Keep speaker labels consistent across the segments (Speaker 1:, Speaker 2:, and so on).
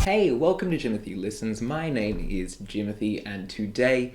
Speaker 1: Hey, welcome to Jimothy Listens. My name is Jimothy, and today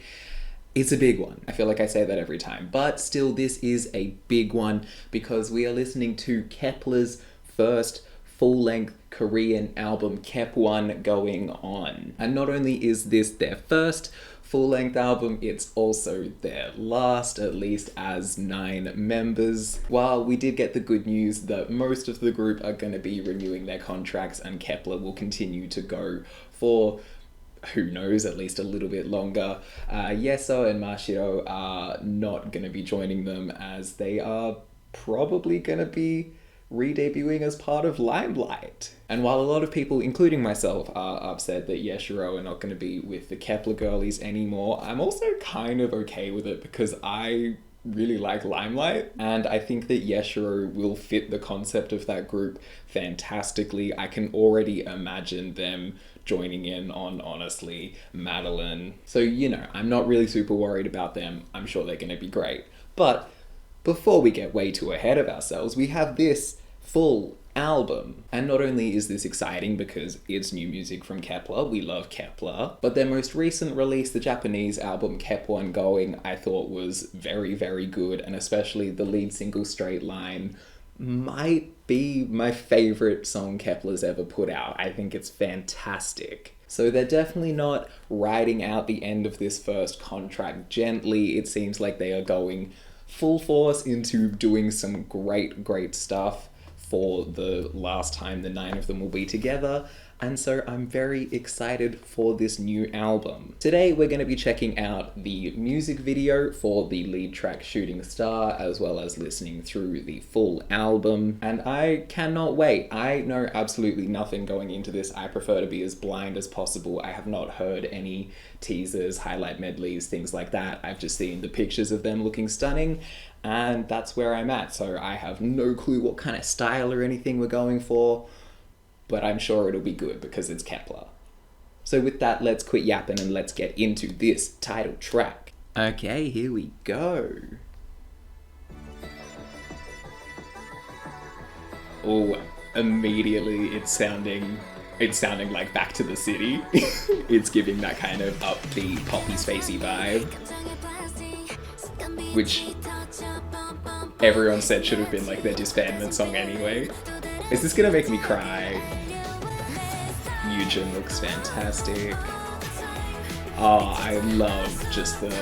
Speaker 1: it's a big one. I feel like I say that every time, but still this is a big one because we are listening to Kep1er's first full-length Korean album, Kep1going On. And not only is this their first full-length album, it's also their last, at least as 9 members. While we did get the good news that most of the group are going to be renewing their contracts and Kep1er will continue to go for, who knows, at least a little bit longer. Yeshiro and yeshiro are not going to be joining them as they are probably going to be re-debuting as part of Limelight. And while a lot of people, including myself, are upset that yeshiro are not going to be with the Kep1er girlies anymore, I'm also kind of okay with it because I really like Limelight, and I think that yeshiro will fit the concept of that group fantastically. I can already imagine them joining in on, honestly, Madeline. So, you know, I'm not really super worried about them. I'm sure they're going to be great. But before we get way too ahead of ourselves, we have this full album. And not only is this exciting because it's new music from Kep1er, we love Kep1er, but their most recent release, the Japanese album Kep1going, I thought was very, very good, and especially the lead single, Straight Line, might be my favorite song Kep1er's ever put out. I think it's fantastic. So they're definitely not riding out the end of this first contract gently. It seems like they are going full force into doing some great stuff for the last time the 9 of them will be together, and so I'm very excited for this new album. Today we're going to be checking out the music video for the lead track Shooting Star, as well as listening through the full album, and I cannot wait. I know absolutely nothing going into this. I prefer to be as blind as possible. I have not heard any teasers, highlight medleys, things like that. I've just seen the pictures of them looking stunning, and that's where I'm at. So I have no clue what kind of style or anything we're going for, but I'm sure it'll be good because it's Kep1er. So with that, let's quit yapping and let's get into this title track. Okay, here we go. Oh, immediately it's sounding like Back to the City. It's giving that kind of upbeat, poppy, spacey vibe, which everyone said should have been like their disbandment song anyway. Is this gonna make me cry? Eugen looks fantastic. Oh, I love just the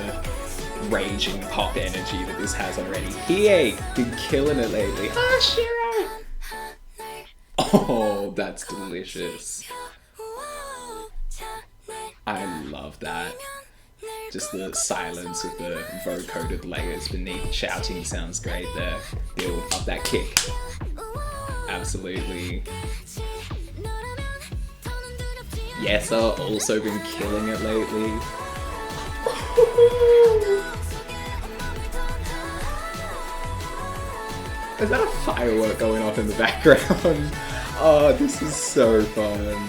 Speaker 1: raging pop energy that this has already. He ain't been killing it lately. Oh, Shiro! Oh, that's delicious. I love that. Just the silence with the vocoded layers beneath shouting sounds great there. Build up that kick. Absolutely. Yes, I've also been killing it lately. Is that a firework going off in the background? Oh, this is so fun.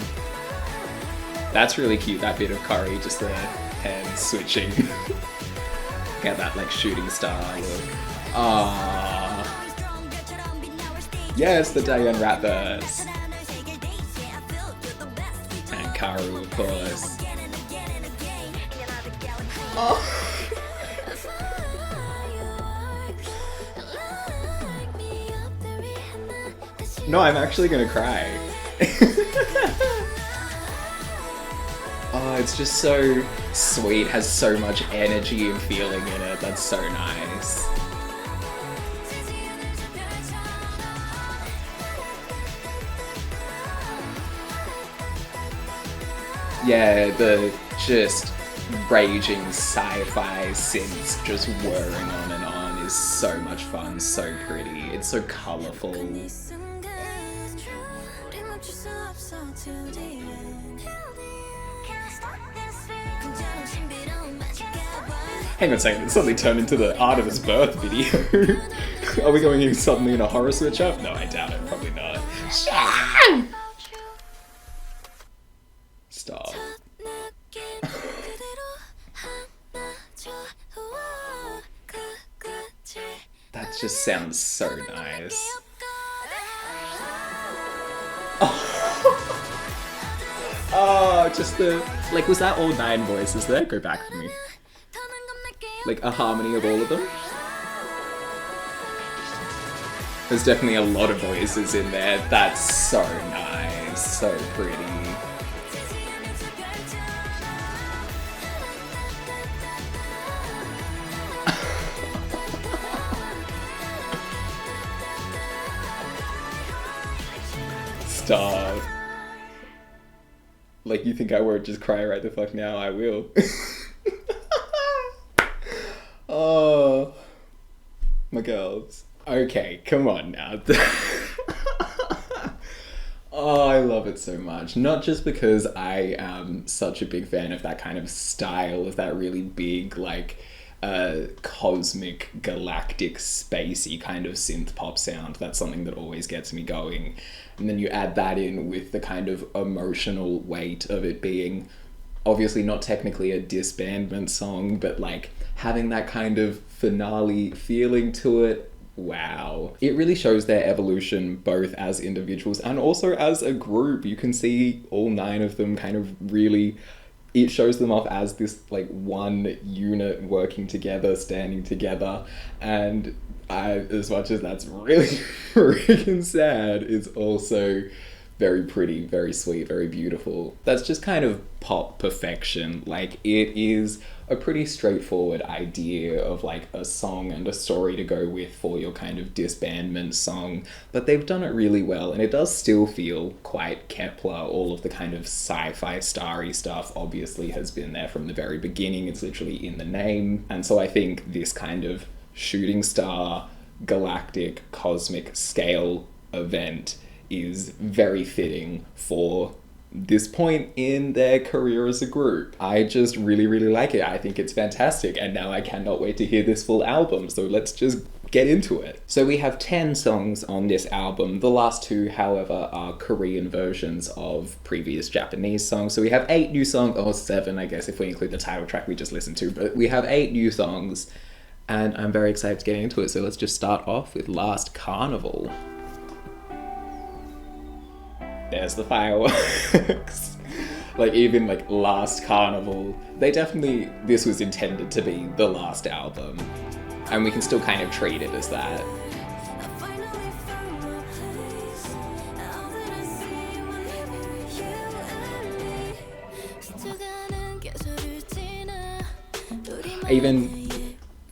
Speaker 1: That's really cute, that bit of curry, just the hands switching. Get that like shooting star look. Ah, yes, the Diane Rappers. And Karu, of course. Oh. No, I'm actually gonna cry. Oh, it's just so sweet, has so much energy and feeling in it. That's so nice. Yeah, the just raging sci-fi synths just whirring on and on is so much fun, so pretty. It's so colourful. Hang on a second, it suddenly turned into the Art of His Birth video. Are we going suddenly in a horror switch up? No, I doubt it, probably not. Stop. That just sounds so nice. Oh, just the, like, was that all 9 voices there? Go back for me. Like a harmony of all of them? There's definitely a lot of voices in there. That's so nice, so pretty. Stop. Like, you think I won't just cry right the fuck now? I will. Oh, my girls. Okay, come on now. Oh, I love it so much. Not just because I am such a big fan of that kind of style, of that really big, like, cosmic, galactic, spacey kind of synth pop sound. That's something that always gets me going. And then you add that in with the kind of emotional weight of it being obviously not technically a disbandment song, but like having that kind of finale feeling to it. Wow. It really shows their evolution both as individuals and also as a group. You can see all 9 of them kind of really, it shows them off as this like one unit working together, standing together. And as much as that's really freaking sad, it's also very pretty, very sweet, very beautiful. That's just kind of pop perfection. Like, it is a pretty straightforward idea of like a song and a story to go with for your kind of disbandment song, but they've done it really well, and it does still feel quite Kep1er. All of the kind of sci-fi starry stuff obviously has been there from the very beginning. It's literally in the name. And so I think this kind of shooting star, galactic, cosmic scale event is very fitting for this point in their career as a group. I just really, really like it. I think it's fantastic, and now I cannot wait to hear this full album, so let's just get into it. So we have 10 songs on this album. The last 2, however, are Korean versions of previous Japanese songs. So we have 8 new songs, or 7, I guess, if we include the title track we just listened to, but we have 8 new songs, and I'm very excited to get into it. So let's just start off with Last Carnival. There's the fireworks. Like, even like Last Carnival, they definitely, this was intended to be the last album, and we can still kind of treat it as that.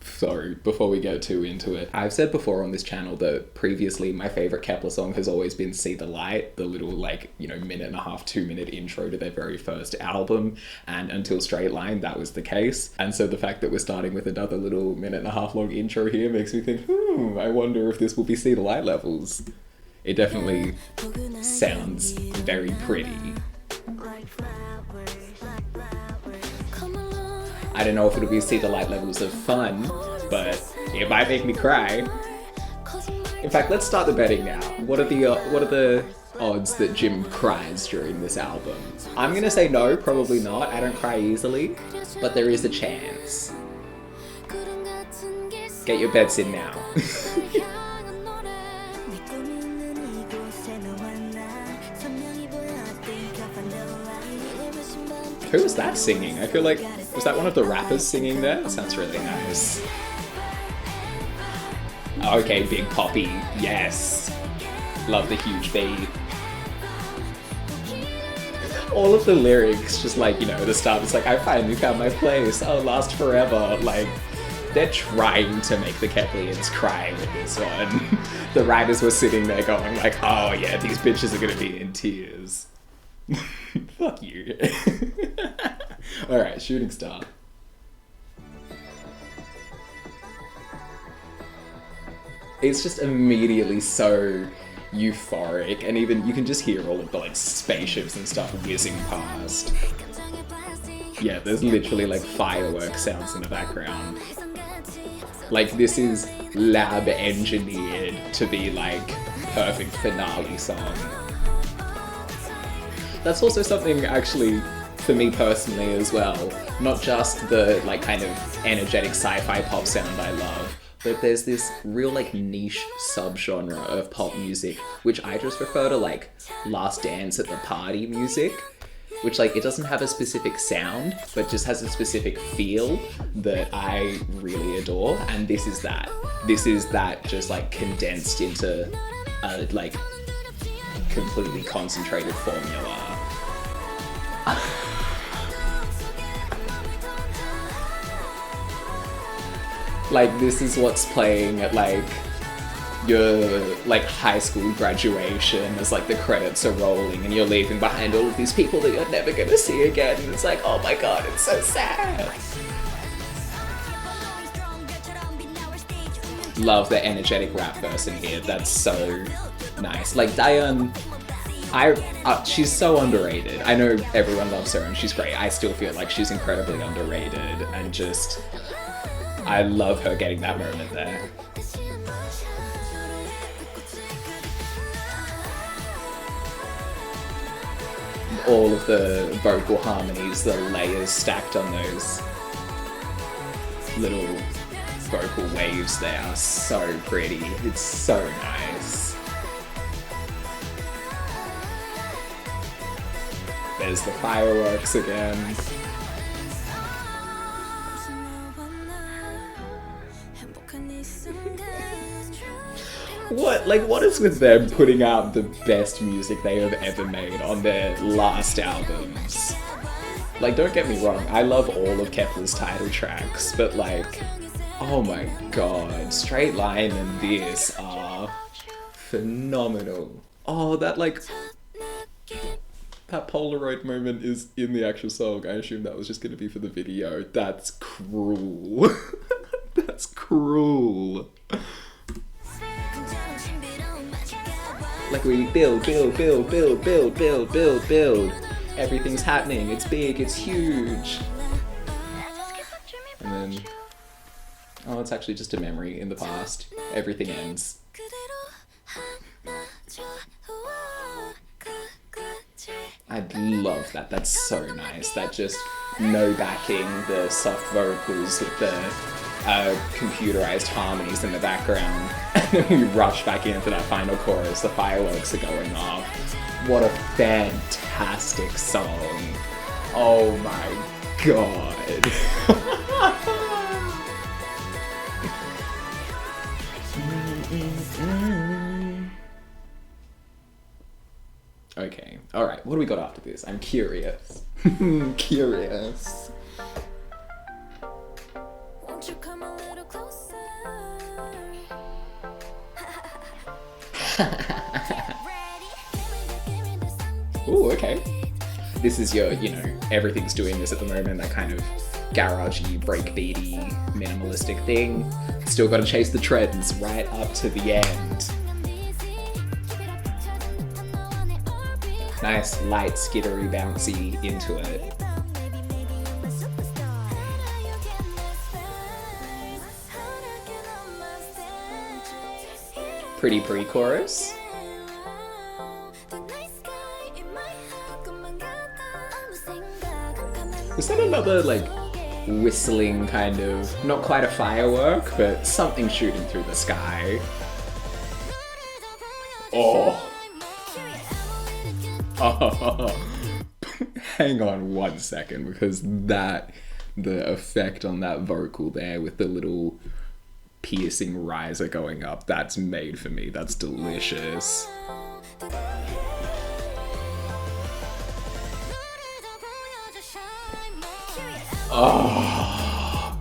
Speaker 1: Sorry, before we get too into it, I've said before on this channel that previously my favourite Kep1er song has always been See the Light, the little like, you know, 1.5, 2-minute intro to their very first album, and until Straight Line that was the case. And so the fact that we're starting with another little 1.5 long intro here makes me think, I wonder if this will be See the Light levels. It definitely sounds very pretty. I don't know if it'll be See the Light levels of fun, but it might make me cry. In fact, let's start the betting now. What are the odds that Jim cries during this album? I'm gonna say no, probably not. I don't cry easily, but there is a chance. Get your bets in now. Who was that singing? I feel like, was that one of the rappers singing there? That sounds really nice. Okay, Big Poppy, yes. Love the huge beat. All of the lyrics, just like, you know, at the start, it's like, I finally found my place, I'll last forever. Like, they're trying to make the Kep1ers cry with this one. The writers were sitting there going like, oh yeah, these bitches are gonna be in tears. Fuck you. Alright, Shooting Star. It's just immediately so euphoric, and even you can just hear all of the like spaceships and stuff whizzing past. Yeah, there's literally like firework sounds in the background. Like, this is lab engineered to be like perfect finale song. That's also something actually for me personally as well. Not just the like kind of energetic sci-fi pop sound I love, but there's this real like niche subgenre of pop music which I just refer to like Last Dance at the Party music. which like it doesn't have a specific sound, but just has a specific feel that I really adore. And this is that. This is that just like condensed into a like completely concentrated formula. Like this is what's playing at like your like high school graduation as like the credits are rolling and you're leaving behind all of these people that you're never gonna see again, and it's like, oh my god, it's so sad. Love the energetic rap verse in here. That's so nice. Like Diane, she's so underrated. I know everyone loves her and she's great. I still feel like she's incredibly underrated, and just I love her getting that moment there. All of the vocal harmonies, the layers stacked on those little vocal waves there are so pretty. It's so nice. There's the fireworks again. What is with them putting out the best music they have ever made on their last albums? Like, don't get me wrong, I love all of Kep1er's title tracks, but like, oh my god, Straight Line and this are phenomenal. Oh, that Polaroid moment is in the actual song. I assume that was just gonna be for the video. That's cruel. That's cruel. Like we build. Everything's happening, it's big, it's huge. And then, oh, it's actually just a memory in the past. Everything ends. I love that, that's so nice. That just no backing, the soft vocals with the computerized harmonies in the background, and then we rush back into that final chorus, the fireworks are going off. What a fantastic song. Oh my god. Okay, alright, what do we got after this? I'm curious. Curious. Won't you come a little closer? Ooh, okay. This is your, you know, everything's doing this at the moment, that kind of garagey, breakbeaty, minimalistic thing. Still gotta chase the trends right up to the end. Nice, light, skittery, bouncy into it. Pretty pre-chorus. Was that another, like, whistling kind of, not quite a firework, but something shooting through the sky? Oh. Oh. Hang on 1 second, because the effect on that vocal there with the little piercing riser going up, that's made for me. That's delicious. Oh,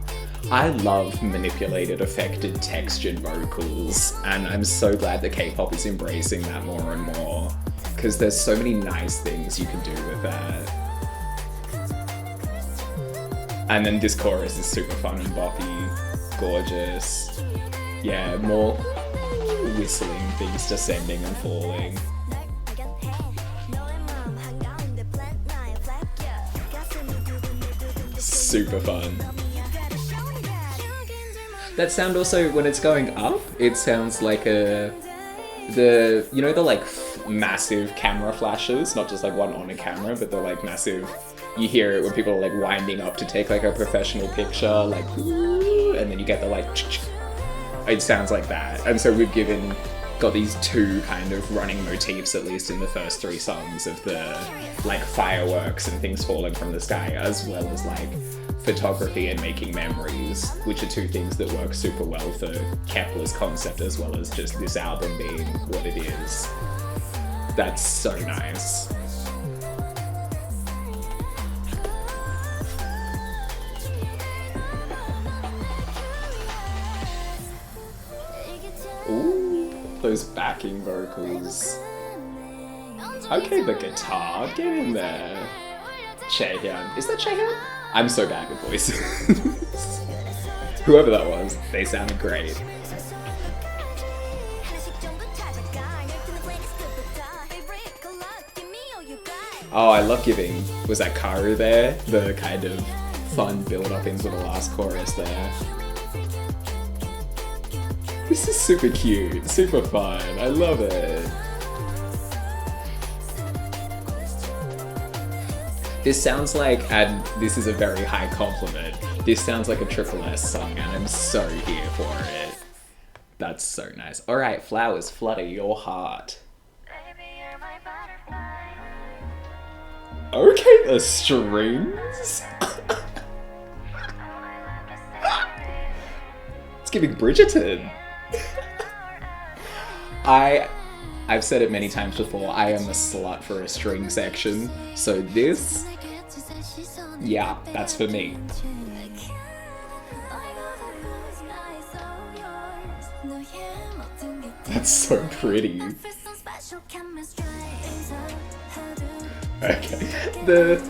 Speaker 1: I love manipulated, affected, textured vocals, and I'm so glad that K-pop is embracing that more and more, because there's so many nice things you can do with that. And then this chorus is super fun and boppy, gorgeous. Yeah, more whistling, things descending and falling. Super fun. That sound also, when it's going up, it sounds like you know the like massive camera flashes, not just like one on a camera, but they're like massive. You hear it when people are like winding up to take like a professional picture, like, and then you get the like, it sounds like that. And so we've given got these two kind of running motifs, at least in the first 3 songs, of the like fireworks and things falling from the sky, as well as like photography and making memories, which are 2 things that work super well for Kep1er's concept, as well as just this album being what it is. That's so nice. Ooh, those backing vocals. Okay, the guitar, get in there. Chaehyun, is that Chaehyun? I'm so bad with voices. Whoever that was, they sounded great. Oh, I love giving, was that Karu there? The kind of fun build up into the last chorus there. This is super cute, super fun, I love it. This sounds like, and this is a very high compliment, this sounds like a Triple S song and I'm so here for it. That's so nice. Alright, flowers, flutter your heart. Okay, the strings? It's giving Bridgerton. I've said it many times before, I am a slut for a string section, so this, yeah, that's for me. That's so pretty. Okay,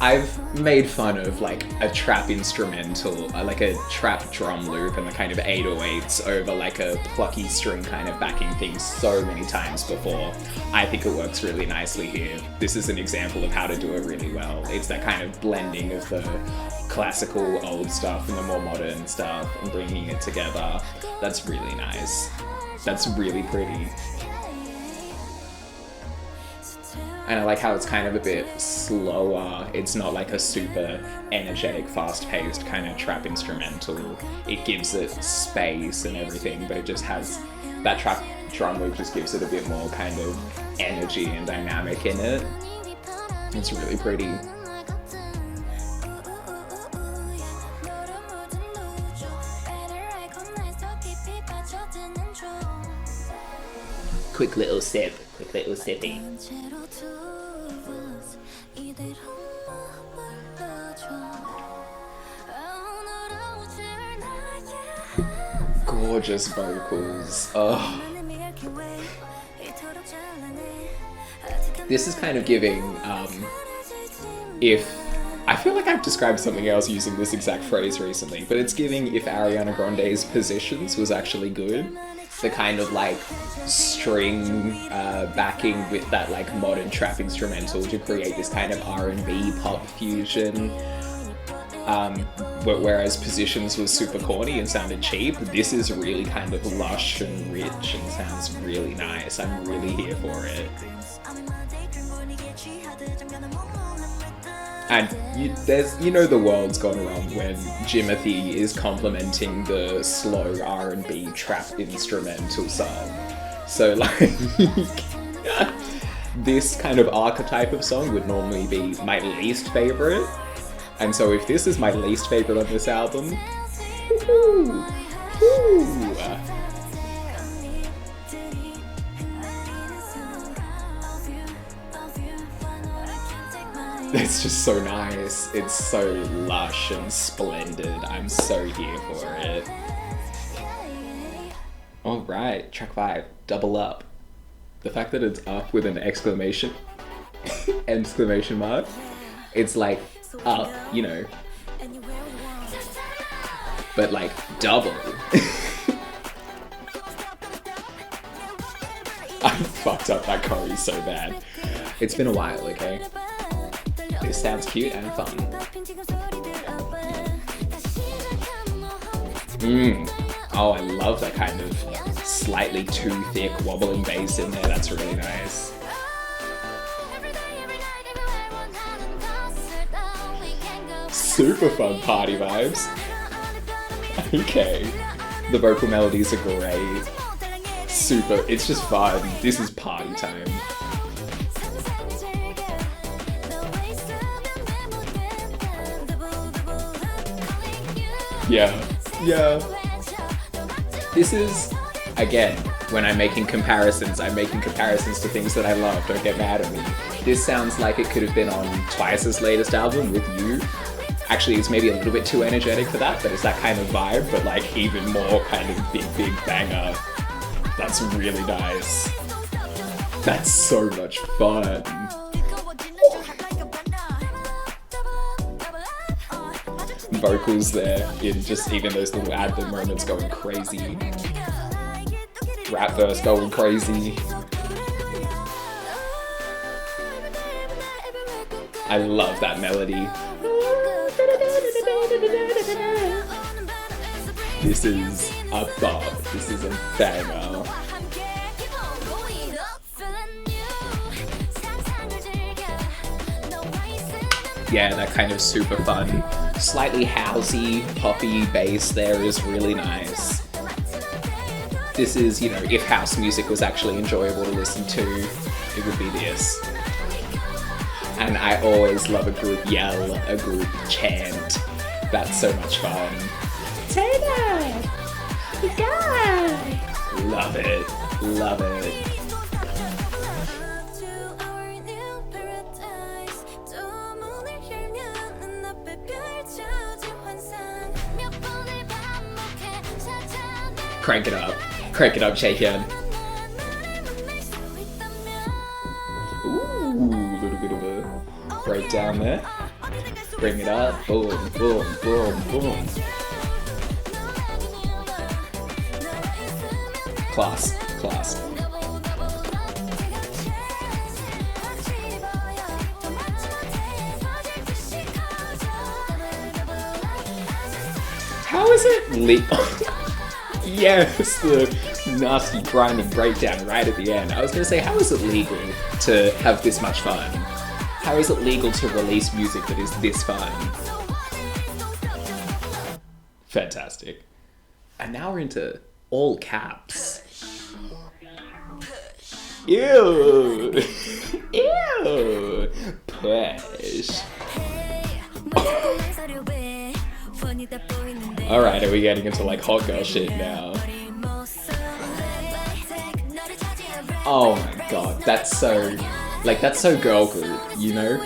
Speaker 1: I've made fun of like a trap instrumental, like a trap drum loop and the kind of 808s over like a plucky string kind of backing thing so many times before. I think it works really nicely here. This is an example of how to do it really well. It's that kind of blending of the classical old stuff and the more modern stuff and bringing it together. That's really nice. That's really pretty. And I like how it's kind of a bit slower. It's not like a super energetic, fast-paced kind of trap instrumental. It gives it space and everything, but it just has that trap drum loop just gives it a bit more kind of energy and dynamic in it. It's really pretty. Quick little sip, quick little sippy. Gorgeous vocals. Oh. This is kind of giving, if I feel like I've described something else using this exact phrase recently, but it's giving if Ariana Grande's Positions was actually good. The kind of like string backing with that like modern trap instrumental to create this kind of R&B pop fusion. Whereas Positions was super corny and sounded cheap, this is really kind of lush and rich and sounds really nice. I'm really here for it. And you know the world's gone wrong when Jimothy is complimenting the slow R&B trap instrumental song. So like, this kind of archetype of song would normally be my least favorite. And so if this is my least favorite on this album, woo-hoo, woo. It's just so nice. It's so lush and splendid. I'm so here for it. Alright, track 5, Double Up. The fact that it's up with an exclamation mark, it's like up, you know, but like double. I fucked up that choreo so bad. It's been a while, okay? This sounds cute and fun. Oh, I love that kind of slightly too thick wobbling bass in there. That's really nice. Super fun party vibes. Okay. The vocal melodies are great. it's just fun. This is party time. Yeah. This is, again, when I'm making comparisons to things that I love. Don't get mad at me. This sounds like it could have been on Twice's latest album, With You. Actually, it's maybe a little bit too energetic for that, but it's that kind of vibe, but like even more kind of big banger. That's really nice. That's so much fun. Vocals there in just even those little ad-lib moments going crazy. Rap verse going crazy. I love that melody. This is a bop. This is a banger. Yeah, that kind of super fun, slightly housey, poppy bass there is really nice. This is, you know, if house music was actually enjoyable to listen to, it would be this. And I always love a group yell, a group chant. That's so much fun. Taylor! You guy! Love it. Love it. Crank it up. Crank it up, Jaehyun. Ooh, a little bit of a breakdown there. Bring it up. Boom, boom, boom, boom. Class, class. How is it Yes, the nasty grinding breakdown right at the end. I was gonna say, how is it legal to have this much fun? How is it legal to release music that is this fun? Fantastic. And now we're into all caps. Ew! Ew! Push. Alright, are we getting into like hot girl shit now? Oh my god, that's so girl group, you know?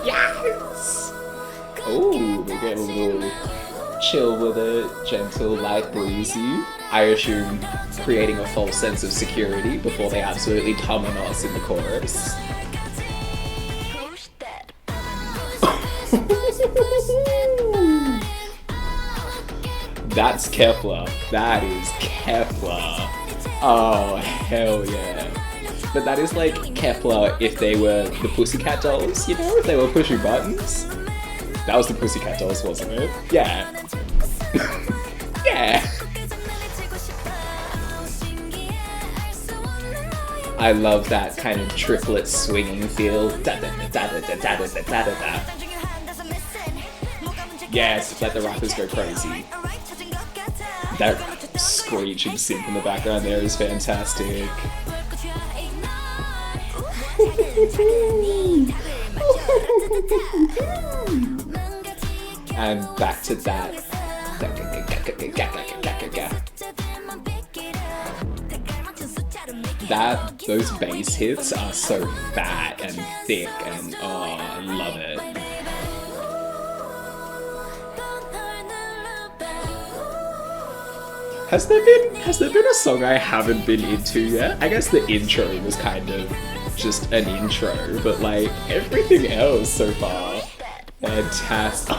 Speaker 1: Yes! Ooh, we get a little chill with it, gentle, light breezy. I assume creating a false sense of security before they absolutely tum on us in the chorus. That's Kep1er. That is Kep1er. Oh, hell yeah. But that is like Kep1er if they were the Pussycat Dolls, you know? If they were pushing buttons. That was the Pussycat Dolls, wasn't it? Yeah. Yeah. I love that kind of triplet swinging feel. Yes, let the rappers go crazy. That screeching synth in the background there is fantastic. And back to that. Those bass hits are so fat and thick and oh, I love it. Has there been a song I haven't been into yet? I guess the intro was kind of just an intro, but like everything else so far, fantastic.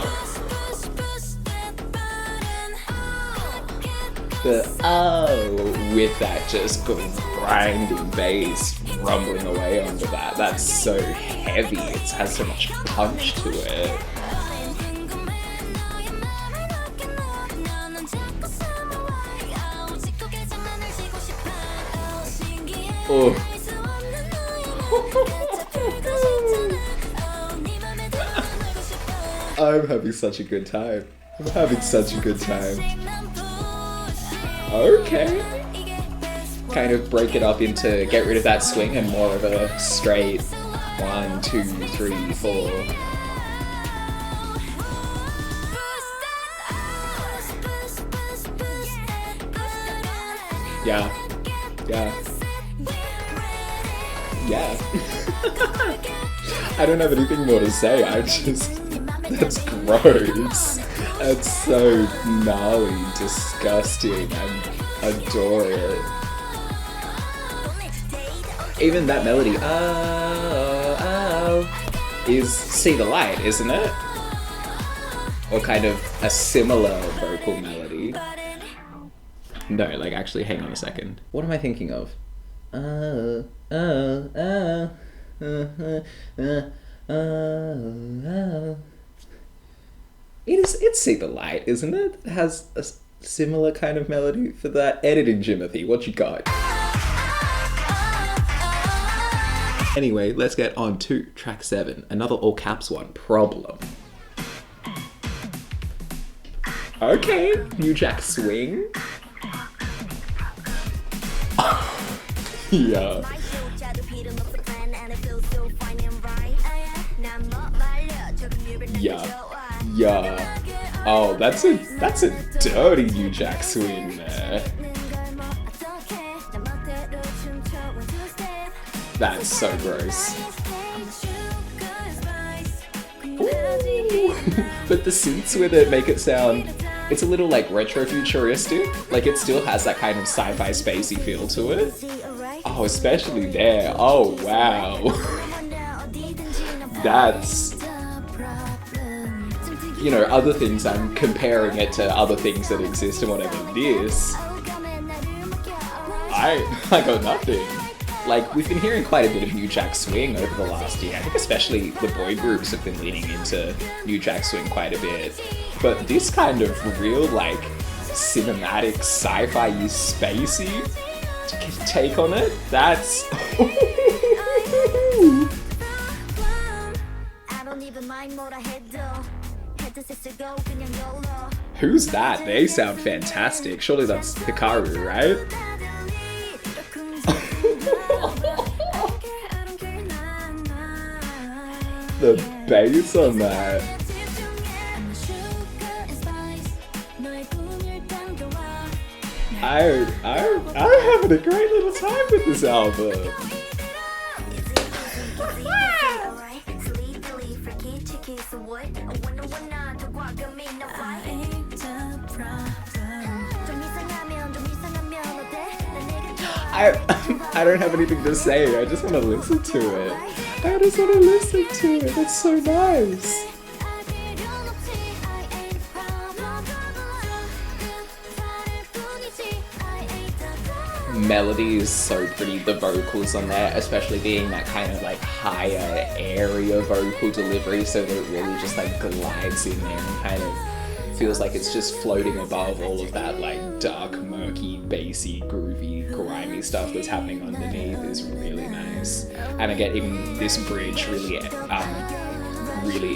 Speaker 1: With that just grinding bass rumbling away under that. That's so heavy. It has so much punch to it. Oh. I'm having such a good time. I'm having such a good time. Okay. kind of break it up into get rid of that swing and more of a straight 1, 2, 3, 4. Yeah. I don't have anything more to say. That's gross. That's so gnarly, disgusting. I adore it. Even that melody, is See the Light, isn't it? Or kind of a similar vocal melody. No, like actually, hang on a second. What am I thinking of? It's See the Light, isn't it? It has a similar kind of melody for that. Editing, Jimothy, what you got? Anyway, let's get on to track 7, another all caps one, Problem. Okay, New Jack Swing. Yeah. Oh, that's a dirty New Jack Swing there. That's so gross. But the synths with it make it sound, it's a little like retro-futuristic. Like it still has that kind of sci-fi spacey feel to it. Oh, especially there. Oh, wow. That's, you know, other things, I'm comparing it to other things that exist and whatever. This, I got nothing. Like, we've been hearing quite a bit of New Jack Swing over the last year. I think especially the boy groups have been leaning into New Jack Swing quite a bit. But this kind of real, like, cinematic, sci-fi, spacey take on it, that's... Who's that? They sound fantastic. Surely that's Hikaru, right? The bass on that. I'm having a great little time with this album. I don't have anything to say. I just want to listen to it. It's so nice. Melody is so pretty. The vocals on there, especially being that kind of like higher area vocal delivery, so that it really just like glides in there and kind of feels like it's just floating above all of that like dark, murky, bassy, groovy, grimy stuff that's happening underneath is really nice. And again, even this bridge really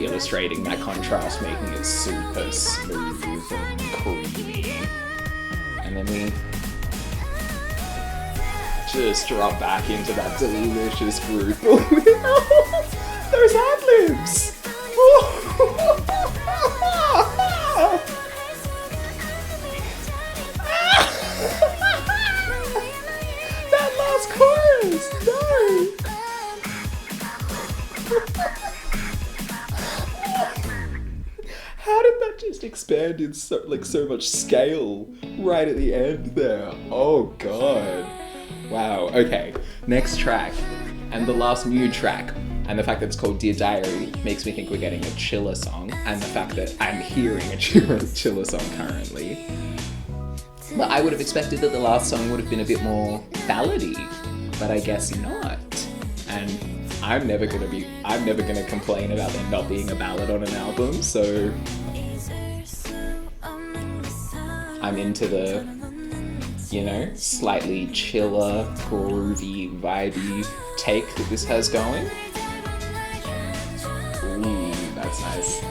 Speaker 1: illustrating that contrast, making it super smooth and creamy. And then we just drop back into that delicious groove. Those ad-libs! That last chorus! No! How did that just expand in so much scale right at the end there? Oh god. Wow, okay. Next track, and the last new track, and the fact that it's called Dear Diary makes me think we're getting a chiller song, and the fact that I'm hearing a chiller song currently. But I would have expected that the last song would have been a bit more ballady, but I guess not. And I'm never gonna complain about there not being a ballad on an album, so I'm into the, you know, slightly chiller, groovy, vibey take that this has going. Ooh, that's nice.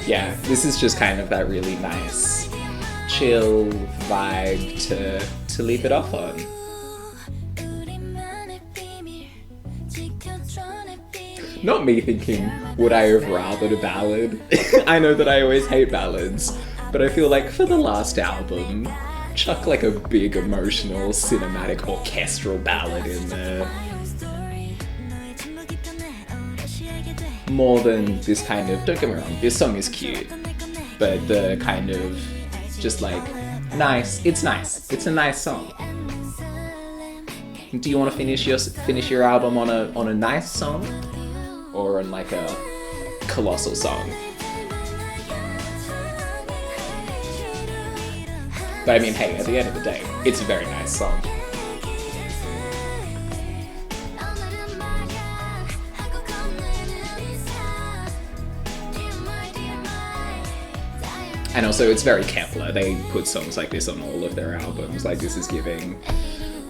Speaker 1: Yeah, this is just kind of that really nice, chill vibe to leave it off on. Not me thinking, would I have rathered a ballad? I know that I always hate ballads, but I feel like for the last album, chuck like a big emotional, cinematic, orchestral ballad in there. More than this kind of, don't get me wrong, this song is cute, but the kind of just like nice, it's a nice song. Do you want to finish your album on a nice song, or on like a colossal song? But I mean, hey, at the end of the day, it's a very nice song. And also, it's very Kep1er. They put songs like this on all of their albums. Like, this is giving...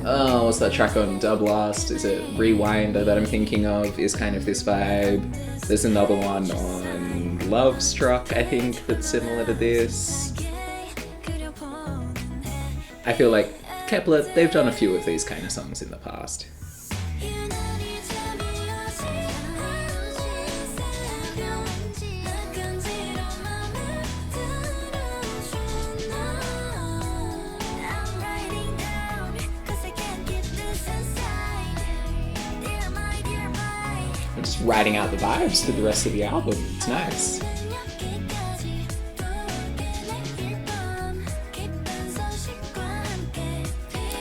Speaker 1: Oh, what's that track on Dub Last? Is it Rewinder that I'm thinking of? Is kind of this vibe. There's another one on Love Struck, I think, that's similar to this. I feel like Kep1er, they've done a few of these kind of songs in the past. I'm just writing out the vibes to the rest of the album. It's nice.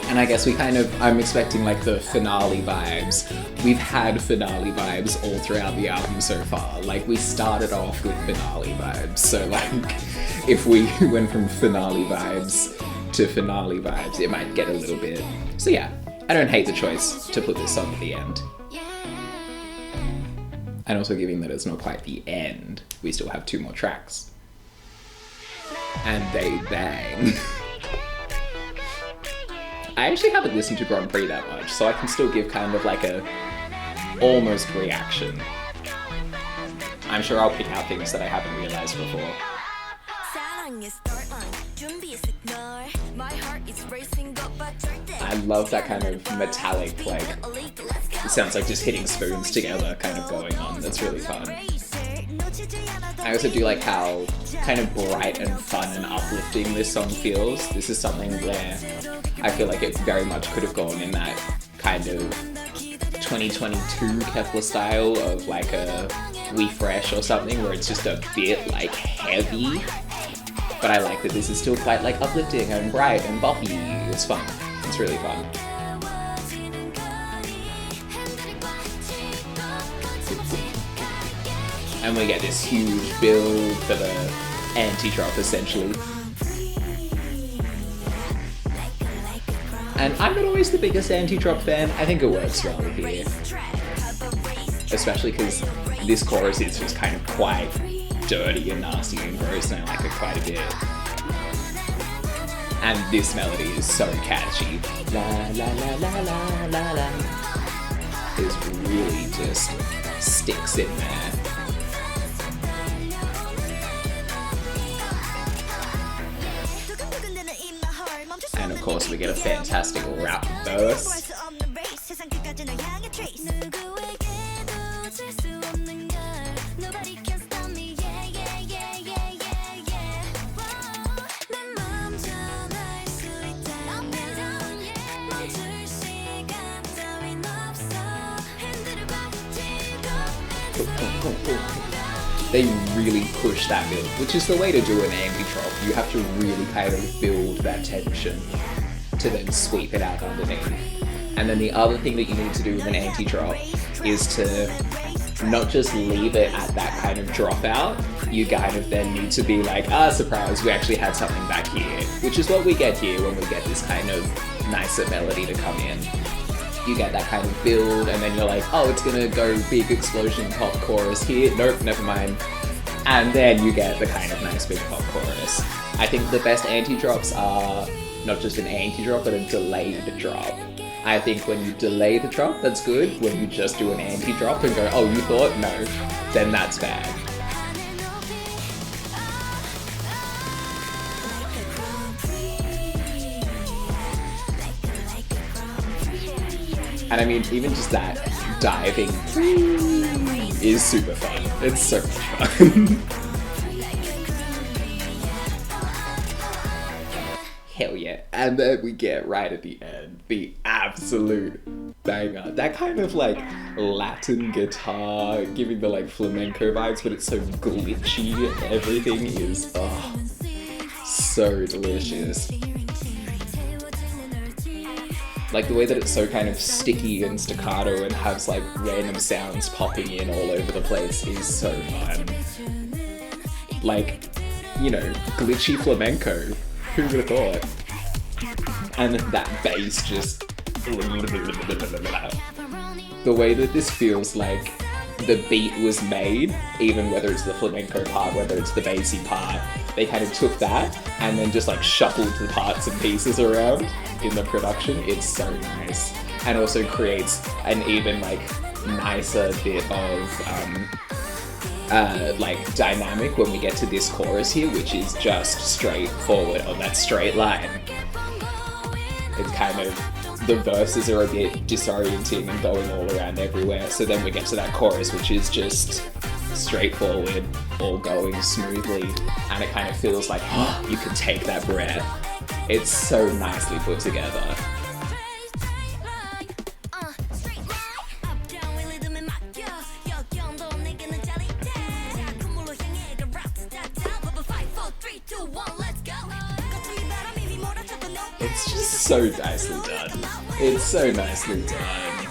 Speaker 1: And I guess I'm expecting like the finale vibes. We've had finale vibes all throughout the album so far. Like, we started off with finale vibes. So like, if we went from finale vibes to finale vibes, it might get a little bit. So yeah, I don't hate the choice to put this song at the end. And also, given that it's not quite the end, we still have 2 more tracks. And they bang. I actually haven't listened to Grand Prix that much, so I can still give kind of like a almost reaction. I'm sure I'll pick out things that I haven't realized before. I love that kind of metallic, like, it sounds like just hitting spoons together kind of going on. That's really fun. I also do like how kind of bright and fun and uplifting this song feels. This is something where I feel like it very much could have gone in that kind of 2022 Kep1er style of like a We Fresh or something, where it's just a bit like heavy. But I like that this is still quite like uplifting and bright and boppy. It's fun. It's really fun. And we get this huge build for the anti-drop, essentially. And I'm not always the biggest anti-drop fan. I think it works well here. Especially because this chorus is just kind of quite dirty and nasty and gross, and I like it quite a bit. And this melody is so catchy. La la la la la la la. It really just sticks in there. And of course we get a fantastic rap verse. They really push that build, which is the way to do an anti-drop. You have to really kind of build that tension to then sweep it out underneath. And then the other thing that you need to do with an anti-drop is to not just leave it at that kind of dropout. You kind of then need to be like, surprise, we actually had something back here, which is what we get here when we get this kind of nicer melody to come in. You get that kind of build, and then you're like, oh, it's gonna go big explosion pop chorus here. Nope, never mind. And then you get the kind of nice big pop chorus. I think the best anti-drops are not just an anti-drop, but a delayed drop. I think when you delay the drop, that's good. When you just do an anti-drop and go, oh, you thought? No, then that's bad. And I mean, even just that diving is super fun. It's so much fun. Hell yeah. And then we get right at the end, the absolute banger. That kind of like Latin guitar, giving the like flamenco vibes, but it's so glitchy. Everything is, so delicious. Like the way that it's so kind of sticky and staccato and has like random sounds popping in all over the place is so fun. Like, you know, glitchy flamenco. Who would have thought? And that bass just... The way that this feels like the beat was made, even whether it's the flamenco part, whether it's the bassy part, they kind of took that and then just like shuffled the parts and pieces around in the production. It's so nice. And also creates an even like nicer bit of like dynamic when we get to this chorus here, which is just straight forward on that straight line. It's kind of, the verses are a bit disorienting and going all around everywhere, so then we get to that chorus which is just straightforward, all going smoothly, and it kind of feels like, oh, you can take that breath. It's so nicely put together. It's just so nicely done. It's so nicely done.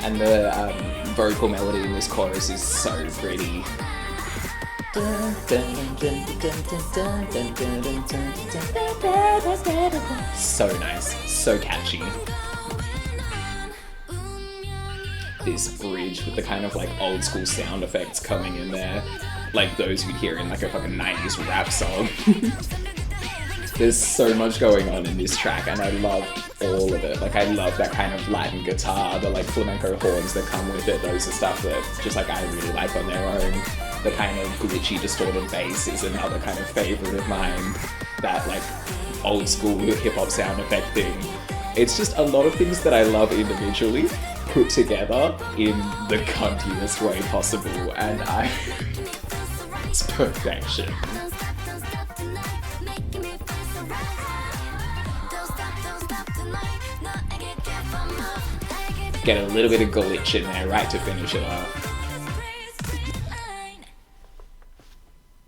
Speaker 1: And the vocal melody in this chorus is so pretty. So nice, so catchy. This bridge with the kind of like old school sound effects coming in there, like those you'd hear in like a fucking 90s rap song. There's so much going on in this track and I love all of it. Like I love that kind of Latin guitar, the like flamenco horns that come with it. Those are stuff that just like I really like on their own. The kind of glitchy distorted bass is another kind of favorite of mine. That like old school hip hop sound effect thing. It's just a lot of things that I love individually put together in the cuntiest way possible, and it's perfection. Get a little bit of glitch in there, right, to finish it off.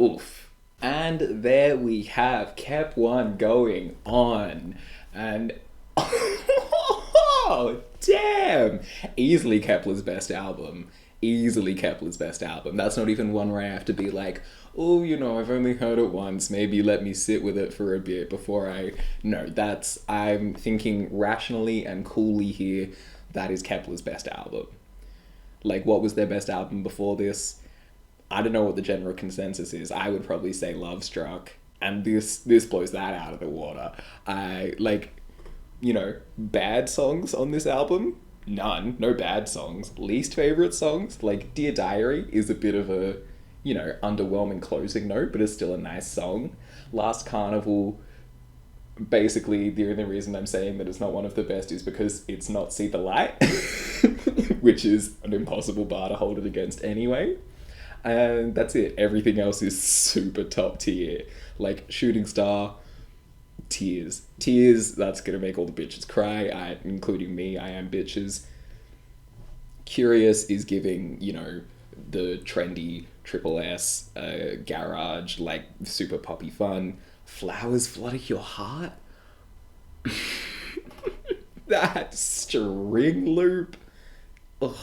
Speaker 1: Oof. And there we have Kep1 going on. And oh, damn! Easily Kep1er's best album. Easily Kep1er's best album. That's not even one where I have to be like, oh, you know, I've only heard it once, maybe let me sit with it for a bit before I... No, I'm thinking rationally and coolly here, that is Kep1er's best album. Like, what was their best album before this? I don't know what the general consensus is. I would probably say Love Struck, and this blows that out of the water. You know, bad songs on this album? None. No bad songs. Least favorite songs? Like, Dear Diary is a bit of a, you know, underwhelming closing note, but it's still a nice song. Last Carnival, basically the only reason I'm saying that it's not one of the best is because it's not See the Light, which is an impossible bar to hold it against anyway. And that's it. Everything else is super top tier. Like, Shooting Star, Tears. Tears, that's gonna make all the bitches cry, including me. I am bitches. Curious is giving, you know, the trendy triple S, garage, like, super poppy fun. Flowers Flutter Your Heart? That string loop? Ugh.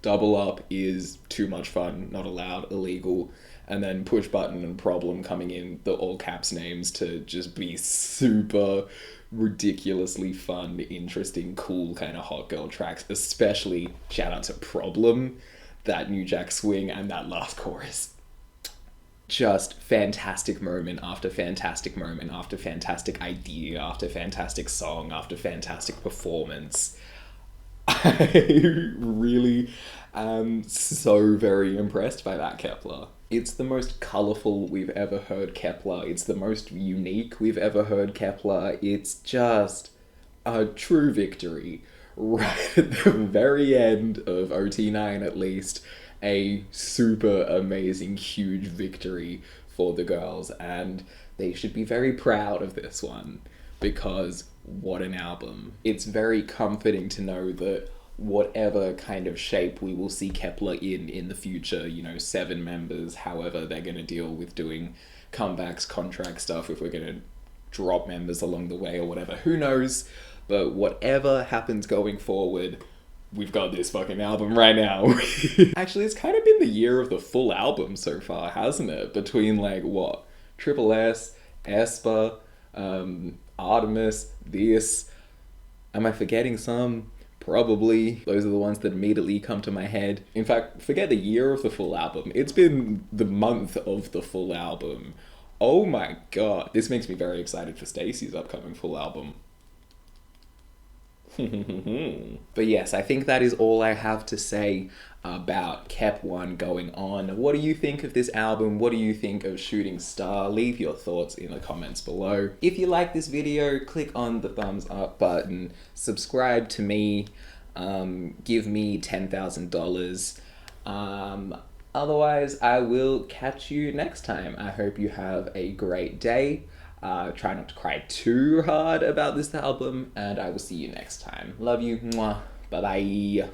Speaker 1: Double Up is too much fun, not allowed, illegal. And then Push Button and Problem coming in, the all caps names, to just be super ridiculously fun, interesting, cool kind of hot girl tracks. Especially shout out to Problem, that New Jack Swing and that last chorus. Just fantastic moment after fantastic moment after fantastic idea after fantastic song after fantastic performance. I really am so very impressed by that Kep1er. It's the most colourful we've ever heard Kep1er. It's the most unique we've ever heard Kep1er. It's just a true victory. Right at the very end of OT9 at least, a super amazing, huge victory for the girls, and they should be very proud of this one, because what an album. It's very comforting to know that whatever kind of shape we will see Kep1er in the future, you know, 7 members, however they're going to deal with doing comebacks, contract stuff, if we're going to drop members along the way or whatever, who knows? But whatever happens going forward, we've got this fucking album right now. Actually, it's kind of been the year of the full album so far, hasn't it? Between, like, what? Triple S, aespa, Artemis, this. Am I forgetting some? Probably. Those are the ones that immediately come to my head. In fact, forget the year of the full album. It's been the month of the full album. Oh my god. This makes me very excited for Stacey's upcoming full album. But yes, I think that is all I have to say about Kep1 going on. What do you think of this album? What do you think of Shooting Star? Leave your thoughts in the comments below. If you like this video, click on the thumbs up button, subscribe to me, give me $10,000. Otherwise, I will catch you next time. I hope you have a great day. Try not to cry too hard about this album, and I will see you next time. Love you. Mwah. Bye-bye.